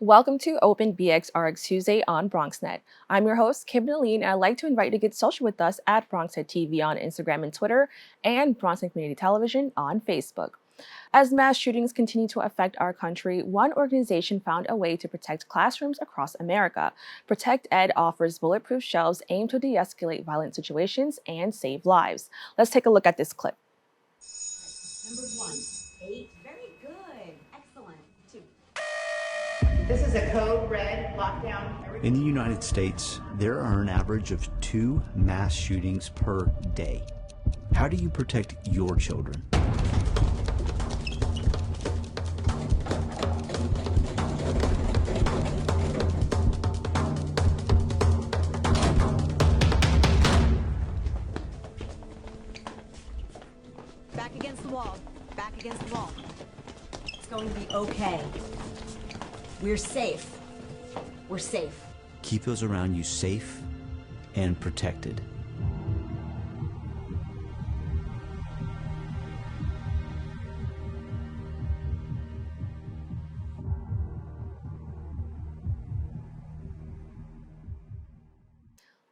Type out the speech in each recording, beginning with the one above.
Welcome to Open BxRx Tuesday on BronxNet. I'm your host, Kibin Alleyne, and I'd like to invite you to get social with us at ProtectED TV on Instagram and Twitter, and BronxNet Community Television on Facebook. As mass shootings continue to affect our country, one organization found a way to protect classrooms across America. ProtectED offers bulletproof shelves aimed to de-escalate violent situations and save lives. Let's take a look at this clip. Number 1, 8. Very good. Excellent. 2. This is a code red lockdown. In the United States, there are an average of 2 mass shootings per day. How do you protect your children? Back against the wall. Back against the wall. It's going to be okay. We're safe. We're safe. Keep those around you safe and protected.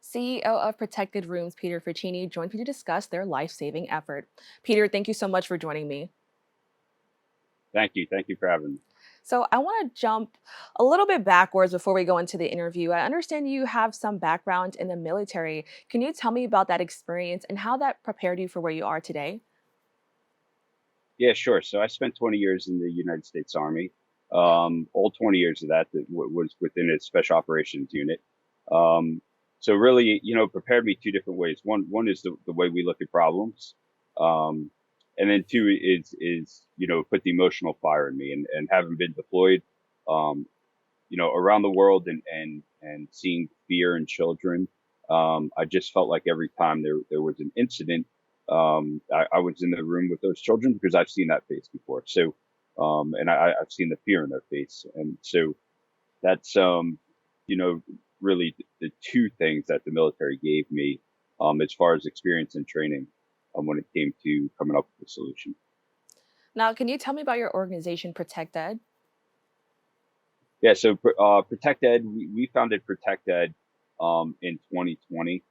CEO of Protected Rooms, Peter Facchini, joined me to discuss their life-saving effort. Peter, thank you so much for joining me. Thank you. Thank you for having me. So I want to jump a little bit backwards before we go into the interview. I understand you have some background in the military. Can you tell me about that experience and how that prepared you for where you are today? Yeah, sure. So I spent 20 years in the United States Army. All 20 years of that was within a special operations unit. So really, prepared me two different ways. One is the way we look at problems. And then two is put the emotional fire in me, and having been deployed, around the world and seeing fear in children. I just felt like every time there was an incident, I was in the room with those children because I've seen that face before. So, and I've seen the fear in their face. And so that's, really the two things that the military gave me, as far as experience and training, when it came to coming up with a solution. Now, can you tell me about your organization, ProtectED? Yeah, so ProtectED, we founded ProtectED in 2020.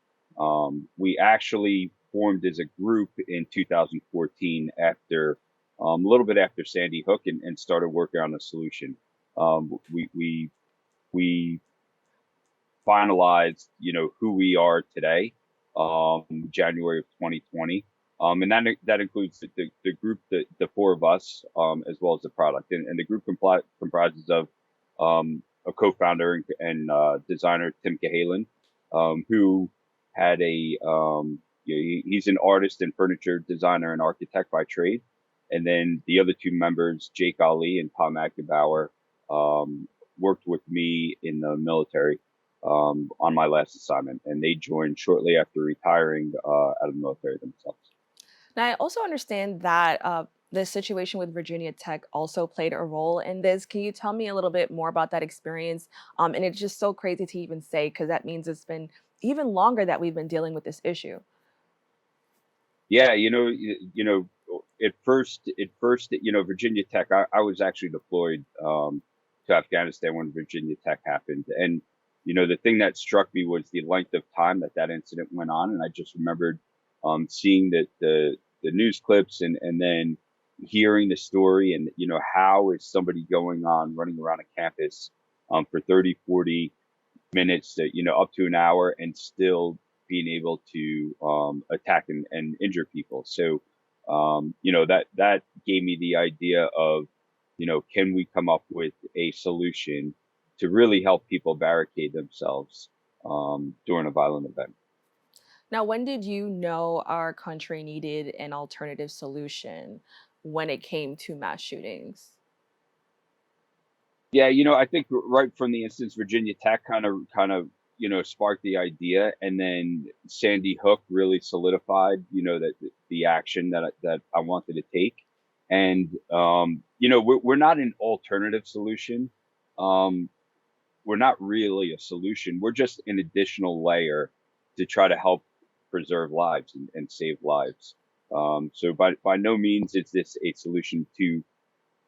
We actually formed as a group in 2014 after a little bit after Sandy Hook, and started working on a solution. We finalized, who we are today, January of 2020. And that includes the group, the four of us, as well as the product. And the group comprises of a co-founder and designer, Tim Alleyne, who had he's an artist and furniture designer and architect by trade. And then the other two members, Jake Ali and Tom Ackenbauer, worked with me in the military on my last assignment, and they joined shortly after retiring out of the military themselves. Now, I also understand that the situation with Virginia Tech also played a role in this. Can you tell me a little bit more about that experience? And it's just so crazy to even say, because that means it's been even longer that we've been dealing with this issue. Yeah, at first, Virginia Tech, I was actually deployed to Afghanistan when Virginia Tech happened. And, the thing that struck me was the length of time that incident went on. And I just remembered seeing the news clips and then hearing the story, and, how is somebody running around a campus for 30, 40 minutes, up to an hour, and still being able to attack and injure people. So, that gave me the idea of, can we come up with a solution to really help people barricade themselves during a violent event. Now, when did you know our country needed an alternative solution when it came to mass shootings? Yeah, I think right from the instance, Virginia Tech kind of sparked the idea, and then Sandy Hook really solidified, that the action that I wanted to take. And we're not an alternative solution. We're not really a solution. We're just an additional layer to try to help preserve lives and save lives. So by no means is this a solution to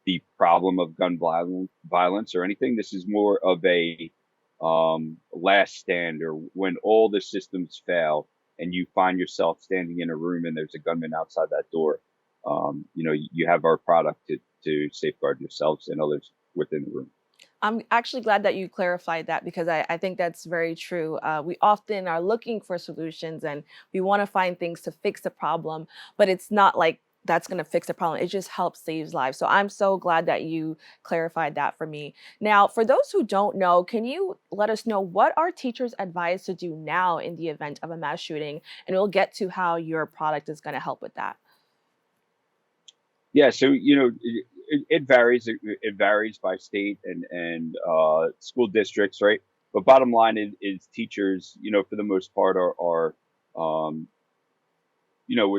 the problem of gun violence or anything. This is more of a last stand, or when all the systems fail and you find yourself standing in a room and there's a gunman outside that door. You have our product to safeguard yourselves and others within the room. I'm actually glad that you clarified that because I think that's very true. We often are looking for solutions and we want to find things to fix the problem, but it's not like that's going to fix the problem. It just helps save lives. So I'm so glad that you clarified that for me. Now, for those who don't know, can you let us know what are teachers advised to do now in the event of a mass shooting? And we'll get to how your product is going to help with that. Yeah, so it varies. It varies by state and school districts, right? But bottom line is teachers, for the most part, are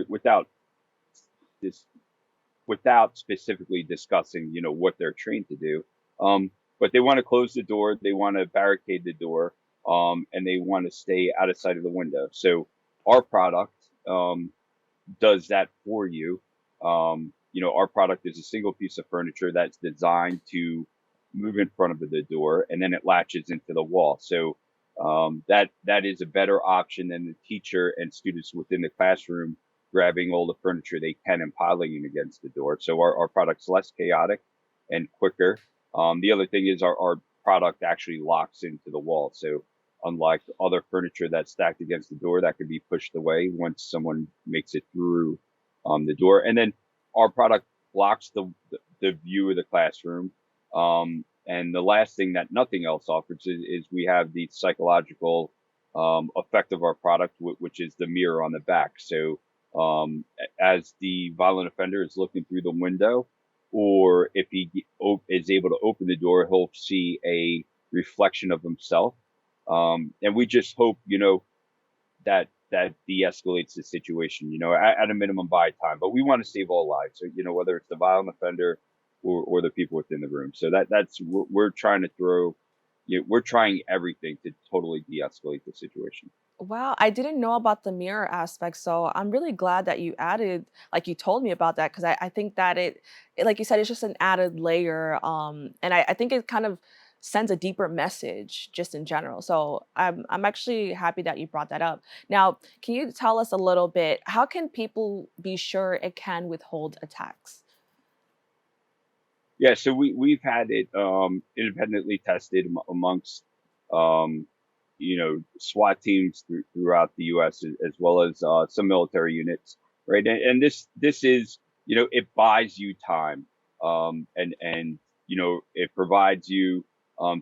without this, without specifically discussing, what they're trained to do. But they want to close the door, they want to barricade the door, and they want to stay out of sight of the window. So our product does that for you. Our product is a single piece of furniture that's designed to move in front of the door, and then it latches into the wall. So that is a better option than the teacher and students within the classroom grabbing all the furniture they can and piling it against the door. So our product's less chaotic and quicker. The other thing is our product actually locks into the wall. So unlike other furniture that's stacked against the door that can be pushed away once someone makes it through the door. And then our product blocks the view of the classroom. And the last thing that nothing else offers is we have the psychological effect of our product, which is the mirror on the back. So as the violent offender is looking through the window, or if he is able to open the door, he'll see a reflection of himself. And we just hope, that de-escalates the situation, at a minimum by time. But we want to save all lives. So, whether it's the violent offender or the people within the room. So that's we're trying to we're trying everything to totally de-escalate the situation. Wow, I didn't know about the mirror aspect, so I'm really glad that you added, like you told me about that, because I think that like you said, it's just an added layer, and I think it kind of sends a deeper message just in general. So I'm actually happy that you brought that up. Now, can you tell us a little bit, how can people be sure it can withhold attacks? Yeah, so we've had it independently tested amongst SWAT teams throughout the U.S. As well as some military units, right? And this is, it buys you time, and it provides you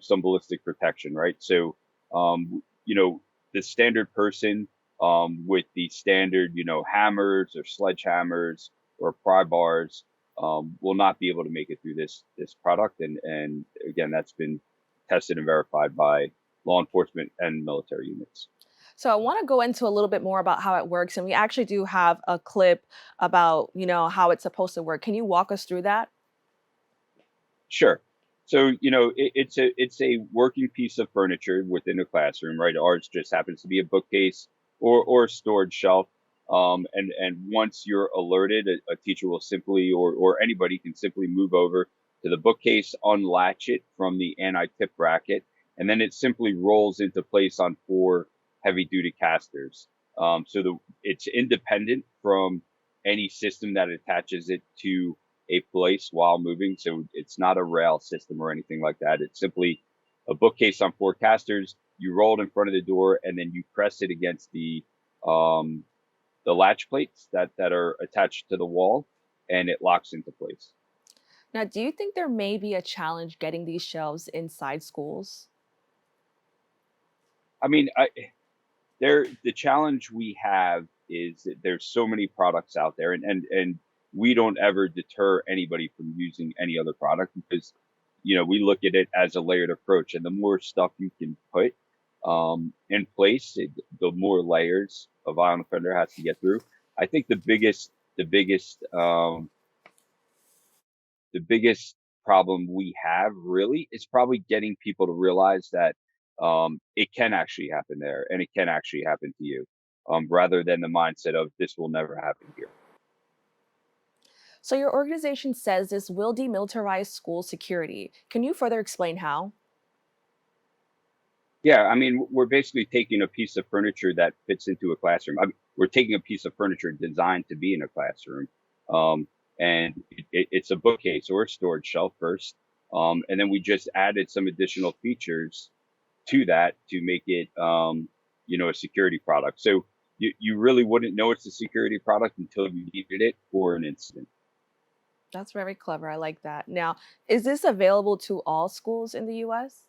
some ballistic protection, right? So the standard person with the standard hammers or sledgehammers or pry bars will not be able to make it through this product, and again, that's been tested and verified by law enforcement and military units. So I want to go into a little bit more about how it works, and we actually do have a clip about, how it's supposed to work. Can you walk us through that? Sure. So it's a working piece of furniture within a classroom, right? Ours just happens to be a bookcase or a storage shelf. And once you're alerted, a teacher will simply or anybody can simply move over to the bookcase, unlatch it from the anti-tip bracket, and then it simply rolls into place on 4 heavy-duty casters. So it's independent from any system that attaches it to a place while moving. So it's not a rail system or anything like that. It's simply a bookcase on 4 casters. You roll it in front of the door, and then you press it against the latch plates that are attached to the wall, and it locks into place. Now, do you think there may be a challenge getting these shelves inside schools? I mean, the challenge we have is that there's so many products out there, and we don't ever deter anybody from using any other product because we look at it as a layered approach, and the more stuff you can put in place, the more layers a violent offender has to get through. I think the biggest problem we have really is probably getting people to realize that it can actually happen there and it can actually happen to you, rather than the mindset of this will never happen here. So your organization says this will demilitarize school security. Can you further explain how? Yeah, I mean, we're basically taking a piece of furniture that fits into a classroom. We're taking a piece of furniture designed to be in a classroom, um, and it's a bookcase or a storage shelf first, and then we just added some additional features to that to make it, a security product. So you really wouldn't know it's a security product until you needed it for an incident. That's very clever. I like that. Now, is this available to all schools in the US?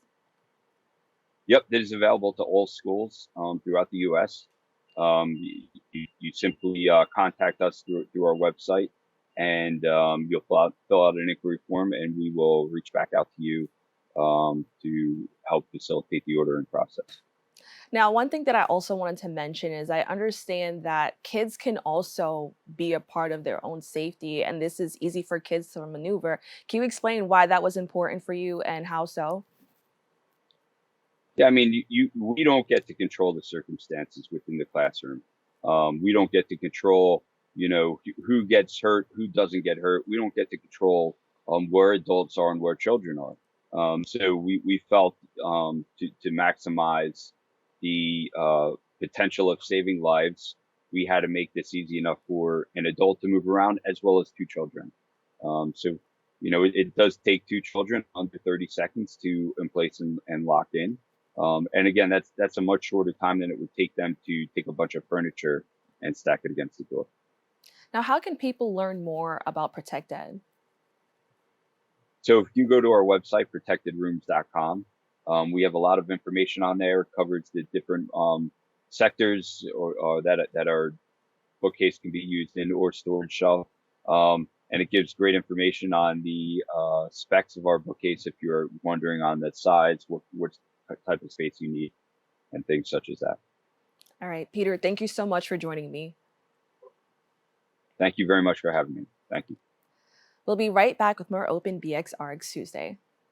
Yep, that is available to all schools throughout the U.S. You simply contact us through our website, and you'll fill out an inquiry form, and we will reach back out to you to help facilitate the ordering process. Now, one thing that I also wanted to mention is I understand that kids can also be a part of their own safety, and this is easy for kids to maneuver. Can you explain why that was important for you and how so? Yeah, I mean, we don't get to control the circumstances within the classroom. We don't get to control, who gets hurt, who doesn't get hurt. We don't get to control where adults are and where children are. So we felt to maximize the potential of saving lives, we had to make this easy enough for an adult to move around as well as two children. So, it does take two children under 30 seconds to in place and lock in. And again, that's a much shorter time than it would take them to take a bunch of furniture and stack it against the door. Now, how can people learn more about ProtectED? So if you go to our website, protectedrooms.com, we have a lot of information on there, covers the different sectors or that our bookcase can be used in or storage shelf. And it gives great information on the specs of our bookcase if you're wondering on the size, what type of space you need, and things such as that. All right, Peter, thank you so much for joining me. Thank you very much for having me. Thank you. We'll be right back with more Open BxRx Tuesday.